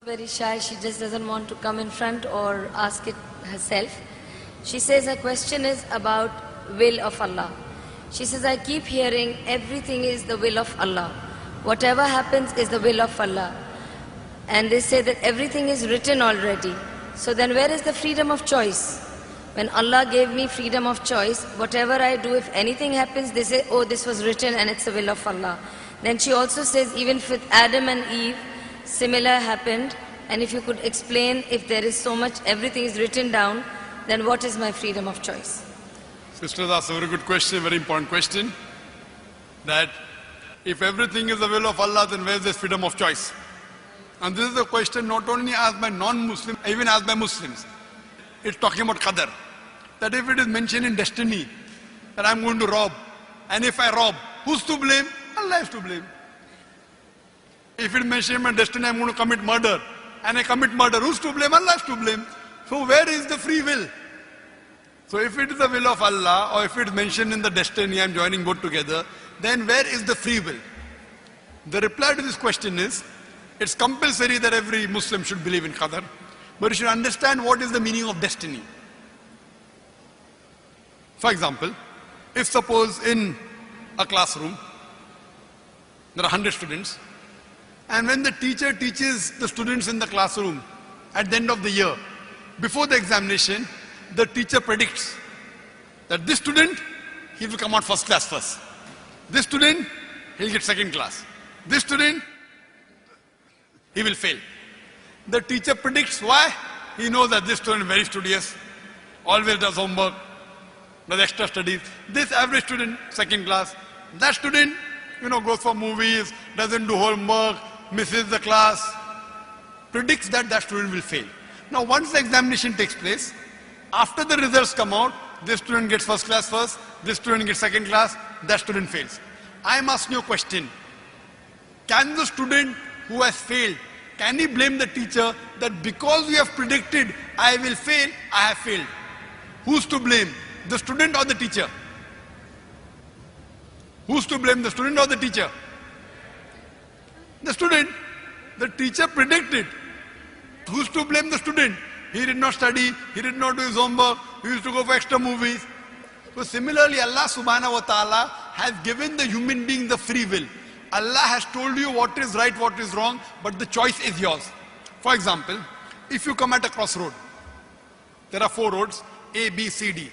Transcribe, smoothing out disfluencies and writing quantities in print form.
Very shy, she just doesn't want to come in front or ask it herself. She says her question is about will of Allah. She says, I keep hearing everything is the will of Allah. Whatever happens is the will of Allah. And they say that everything is written already. So then where is the freedom of choice? When Allah gave me freedom of choice, whatever I do, if anything happens, they say, oh, this was written and it's the will of Allah. Then she also says, even with Adam and Eve, similar happened. And if you could explain, if there is so much, everything is written down, then what is my freedom of choice? Sisters asked a very good question, very important question. That if everything is the will of Allah, then where is this freedom of choice? And this is a question not only asked by non-Muslims, even asked by Muslims. It's talking about qadar. That if it is mentioned in destiny, that I'm going to rob, and if I rob, who's to blame? Allah is to blame. If it is mentioned in destiny, I'm going to commit murder, and I commit murder, who's to blame? Allah is to blame. So where is the free will? So if it is the will of Allah, or if it is mentioned in the destiny, I'm joining both together, then where is the free will? The reply to this question is, it's compulsory that every Muslim should believe in qadar, but you should understand what is the meaning of destiny. For example, if suppose in a classroom, there are 100 students, and when the teacher teaches the students in the classroom at the end of the year, before the examination, the teacher predicts that this student, he will come out first class first. This student, he'll get second class. This student, he will fail. The teacher predicts why? He knows that this student is very studious, always does homework, does extra studies. This average student, second class. That student, goes for movies, doesn't do homework, misses the class, predicts that that student will fail. Now once the examination takes place, after the results come out, this student gets first class first, this student gets second class, that student fails. I am asking you a question. Can the student who has failed, can he blame the teacher that because you have predicted I will fail, I have failed? Who's to blame? The student or the teacher? Who's to blame, the student or the teacher? The student. The teacher predicted. Who's to blame the student? He did not study, he did not do his homework, he used to go for extra movies. So similarly, Allah subhanahu wa ta'ala has given the human being the free will. Allah has told you what is right, what is wrong, but the choice is yours. For example, if you come at a crossroad, there are 4 roads, A, B, C, D.